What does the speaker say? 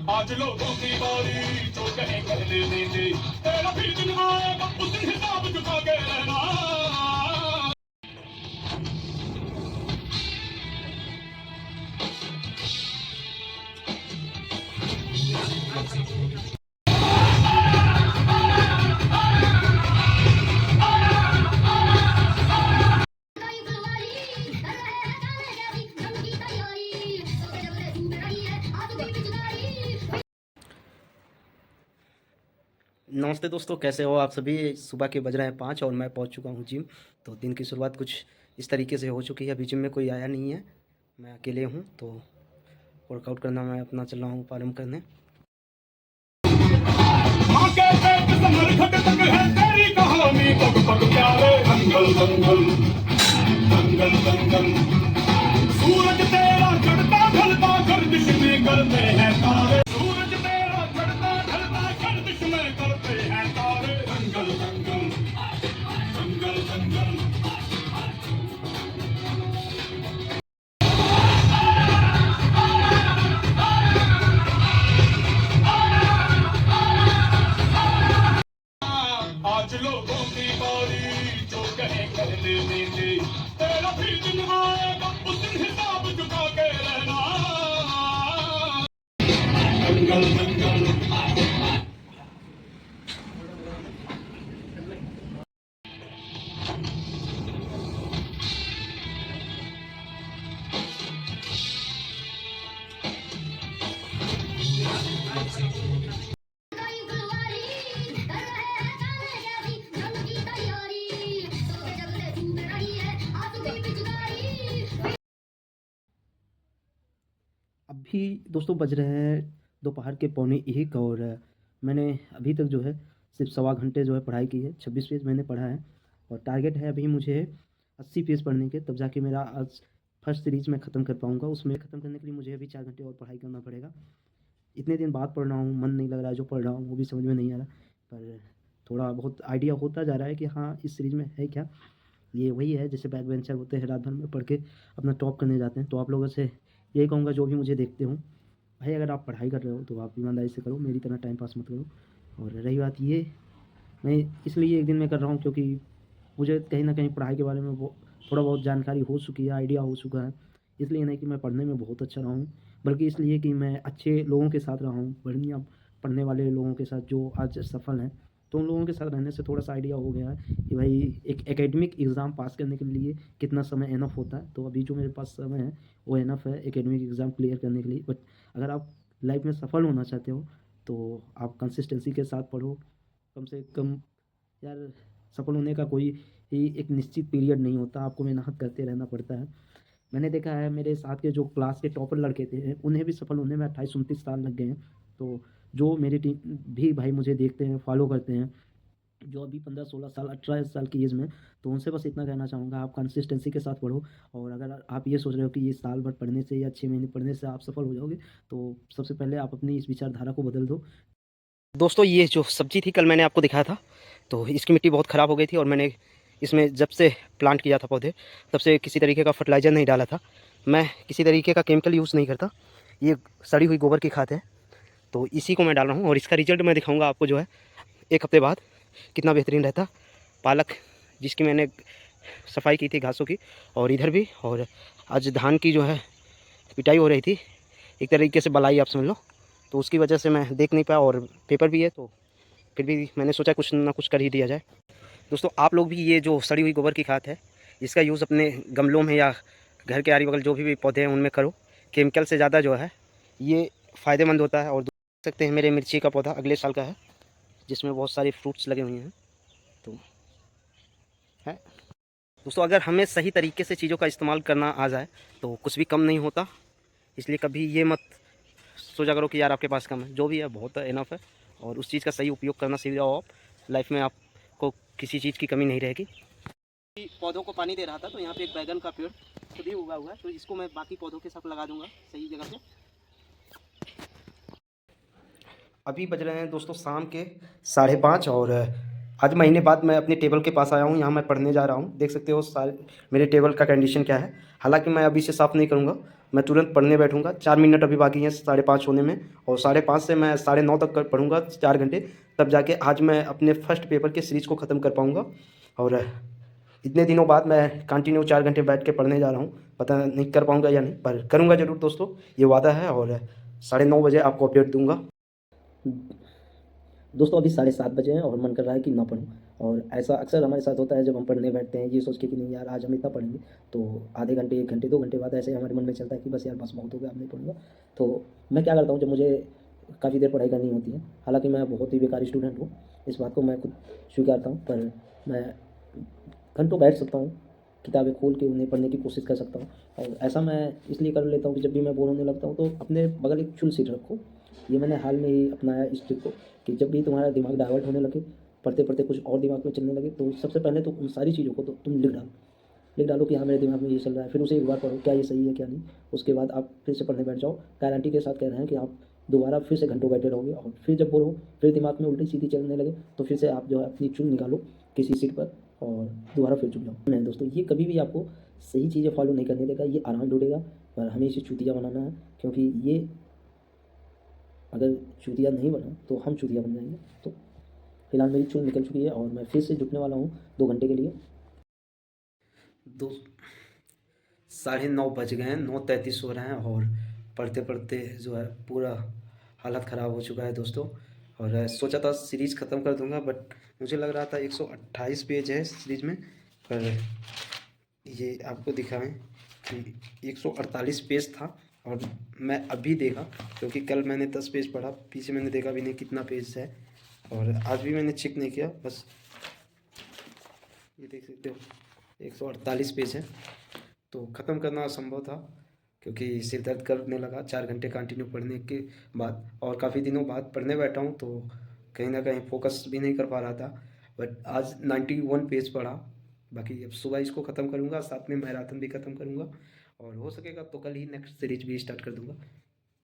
आज लोगों की बारी जो कहे कर लेने दे, तेरा भी दिन आएगा उस दिन हिसाब चुका के रहना। नमस्ते दोस्तों, कैसे हो आप सभी। सुबह के बज रहे हैं 5 और मैं पहुंच चुका हूं जिम। तो दिन की शुरुआत कुछ इस तरीके से हो चुकी है। अभी जिम में कोई आया नहीं है, मैं अकेले हूं। तो वर्कआउट करना मैं अपना चल रहा हूं प्रारंभ करने। आगे पेट संभल खट तक है तेरी कहानी, पग पग प्यारे दंगल दंगल दंगल दंगल। सूरज तेरा चढ़ता ढलता गर्दिश में करते हैं तारे, सूरज तेरा चढ़ता ढलता गर्दिश में करते हैं तारे। दंगल दंगल दंगल दंगल। आज लोगों की बारी जो कहे कर लेने दे, तेरा भी दिन आएगा उस दिन हिसाब चुका के रहना। दंगल दंगल। अभी दोस्तों बज रहे हैं दोपहर के 12:45 और मैंने अभी तक जो है सिर्फ सवा घंटे जो है पढ़ाई की है। 26 पेज मैंने पढ़ा है और टारगेट है अभी मुझे 80 पेज पढ़ने के, तब जाके मेरा आज फर्स्ट सीरीज़ में ख़त्म कर पाऊँगा। उसमें ख़त्म करने के लिए मुझे अभी 4 घंटे और पढ़ाई करना पड़ेगा। इतने दिन बाद पढ़ रहा हूँ, मन नहीं लग रहा है, जो पढ़ रहा हूँ वो भी समझ में नहीं आ रहा, पर थोड़ा बहुत आइडिया होता जा रहा है कि हाँ इस सीरीज़ में है क्या। ये वही है जैसे बैक बेंचर होते हैं, रात भर में पढ़ के अपना टॉप करने जाते हैं। तो आप लोगों से यही कहूँगा जो भी मुझे देखते हो, भाई अगर आप पढ़ाई कर रहे हो तो आप ईमानदारी से करो, मेरी तरह टाइम पास मत करो। और रही बात ये, मैं इसलिए एक दिन में कर रहा हूँ क्योंकि मुझे कहीं ना कहीं पढ़ाई के बारे में थोड़ा बहुत जानकारी हो चुकी है, आइडिया हो चुका है। इसलिए नहीं कि मैं पढ़ने में बहुत अच्छा रहा हूँ, बल्कि इसलिए कि मैं अच्छे लोगों के साथ रहा हूँ, बढ़िया पढ़ने वाले लोगों के साथ जो आज सफल हैं। तो उन लोगों के साथ रहने से थोड़ा सा आइडिया हो गया है कि भाई एक एकेडमिक एग्ज़ाम पास करने के लिए कितना समय इनफ होता है। तो अभी जो मेरे पास समय है वो इनफ है एकेडमिक एग्ज़ाम क्लियर करने के लिए। बट अगर आप लाइफ में सफल होना चाहते हो तो आप कंसिस्टेंसी के साथ पढ़ो। कम से कम यार, सफल होने का कोई ही एक निश्चित पीरियड नहीं होता, आपको मेहनत करते रहना पड़ता है। मैंने देखा है मेरे साथ के जो क्लास के टॉपर लड़के थे उन्हें भी सफल होने में 28-29 साल लग गए हैं। तो जो मेरी टीम भी भाई मुझे देखते हैं, फॉलो करते हैं, जो अभी 15-16 साल 18 साल की एज में, तो उनसे बस इतना कहना चाहूँगा, आप कंसिस्टेंसी के साथ पढ़ो। और अगर आप ये सोच रहे हो कि ये साल भर पढ़ने से या 6 महीने पढ़ने से आप सफल हो जाओगे, तो सबसे पहले आप अपनी इस विचारधारा को बदल दो। दोस्तों ये जो सब्ज़ी थी कल मैंने आपको दिखाया था, तो इसकी मिट्टी बहुत ख़राब हो गई थी और मैंने इसमें जब से प्लांट किया था पौधे तब से किसी तरीके का फर्टिलाइज़र नहीं डाला था। मैं किसी तरीके का केमिकल यूज़ नहीं करता, ये सड़ी हुई गोबर की खाद है, तो इसी को मैं डाल रहा हूँ। और इसका रिजल्ट मैं दिखाऊँगा आपको जो है 1 हफ़्ते बाद कितना बेहतरीन रहता। पालक जिसकी मैंने सफाई की थी घासों की, और इधर भी, और आज धान की जो है पिटाई हो रही थी, एक तरीके से बलाई आप समझ लो, तो उसकी वजह से मैं देख नहीं पाया। और पेपर भी है तो फिर भी मैंने सोचा कुछ ना कुछ कर ही दिया जाए। दोस्तों आप लोग भी ये जो सड़ी हुई गोबर की खाद है इसका यूज़ अपने गमलों में या घर के आरी बगल जो भी पौधे हैं उनमें करो। केमिकल से ज़्यादा जो है ये फ़ायदेमंद होता है। और देख सकते हैं मेरे मिर्ची का पौधा अगले साल का है जिसमें बहुत सारे फ्रूट्स लगे हुए हैं। तो है दोस्तों, अगर हमें सही तरीके से चीज़ों का इस्तेमाल करना आ जाए तो कुछ भी कम नहीं होता। इसलिए कभी ये मत सोचा करो कि यार आपके पास कम है, जो भी है बहुत इनफ है। और उस चीज़ का सही उपयोग करना सीख जाओ आप, लाइफ में आपको किसी चीज़ की कमी नहीं रहेगी। पौधों को पानी दे रहा था तो यहाँ पे एक बैगन का पेड़ खुद ही उगा हुआ है, तो इसको मैं बाकी पौधों के साथ लगा दूंगा सही जगह पे। अभी बज रहे हैं दोस्तों शाम के 5:30 और आज महीने बाद मैं अपने टेबल के पास आया हूँ। यहाँ मैं पढ़ने जा रहा हूँ, देख सकते हो सारे मेरे टेबल का कंडीशन क्या है। हालांकि मैं अभी से साफ़ नहीं करूँगा, मैं तुरंत पढ़ने बैठूंगा। 4 मिनट अभी बाकी हैं 5:30 होने में, और 5:30 से मैं 9:30 तक पढ़ूंगा 4 घंटे, तब जाके आज मैं अपने फर्स्ट पेपर के सीरीज़ को ख़त्म कर पाऊंगा। और इतने दिनों बाद मैं कंटिन्यू 4 घंटे बैठ के पढ़ने जा रहा हूँ। पता नहीं कर पाऊंगा या नहीं, पर करूँगा ज़रूर दोस्तों, ये वादा है। और 9:30 बजे आपको अपडेट दूंगा। दोस्तों अभी 7:30 बजे हैं और मन कर रहा है कि ना पढूं, और ऐसा अक्सर हमारे साथ होता है जब हम पढ़ने बैठते हैं ये सोच के कि नहीं यार आज हम इतना पढ़ेंगे, तो आधे घंटे 1 घंटे 2 घंटे बाद ऐसे हमारे मन में चलता है कि बस यार बस बहुत हो गया, अब नहीं पढ़ूंगा। तो मैं क्या करता हूँ, जब मुझे काफ़ी देर पढ़ाई करनी होती है, हालांकि मैं बहुत ही बेकार स्टूडेंट हूँ, इस बात को मैं खुद स्वीकारता हूँ, पर मैं घंटों बैठ सकता हूँ, किताबें खोल के उन्हें पढ़ने की कोशिश कर सकता हूँ। और ऐसा मैं इसलिए कर लेता हूँ कि जब भी मैं बोर होने लगता हूँ तो अपने बगल एक चुल सीट रखो। ये मैंने हाल में ही अपनाया इस ट्रिक को, कि जब भी तुम्हारा दिमाग डाइवर्ट होने लगे, पढ़ते पढ़ते कुछ और दिमाग में चलने लगे, तो सबसे पहले तो उन सारी चीज़ों को तो तुम लिख डालो कि हाँ मेरे दिमाग में ये चल रहा है, फिर उसे एक बार पढ़ो क्या ये सही है क्या नहीं। उसके बाद आप फिर से पढ़ने बैठ जाओ। गारंटी के साथ कह रहे हैं कि आप दोबारा फिर से घंटों बैठे रहोगे, और फिर जब बोर हो, फिर दिमाग में उल्टी सीधी चलने लगे, तो फिर से आप जो है अपनी चुन निकालो किसी सीट पर और दोबारा फिर चुन जाओ। नहीं दोस्तों, ये कभी भी आपको सही चीज़ें फॉलो नहीं करने देगा, ये आराम ढूंढेगा, पर हमें इसे चूतिया बनाना है, क्योंकि ये अगर चूतिया नहीं बना तो हम चूतिया बन जाएंगे। तो फिलहाल मेरी चुन निकल चुकी है और मैं फिर से जुटने वाला हूँ 2 घंटे के लिए। 9:30 बज गए हैं, 9:33 हो रहे हैं, और पढ़ते पढ़ते जो है पूरा हालत ख़राब हो चुका है दोस्तों। और सोचा था सीरीज़ ख़त्म कर दूंगा, बट मुझे लग रहा था 128 पेज है सीरीज़ में, पर ये आपको दिखाएं कि 148 पेज था। और मैं अभी देखा, क्योंकि कल मैंने 10 पेज पढ़ा, पीछे मैंने देखा भी नहीं कितना पेज है, और आज भी मैंने चेक नहीं किया, बस ये देख सकते हो 148 पेज है। तो ख़त्म करना असंभव था, क्योंकि सिर दर्द करने लगा 4 घंटे कंटिन्यू पढ़ने के बाद, और काफ़ी दिनों बाद पढ़ने बैठा हूँ, तो कहीं ना कहीं फोकस भी नहीं कर पा रहा था। बट आज 91 पेज पढ़ा। बाकी अब सुबह इसको ख़त्म करूँगा, साथ में मैराथन भी ख़त्म करूँगा, और हो सकेगा तो कल ही नेक्स्ट सीरीज भी स्टार्ट कर दूँगा।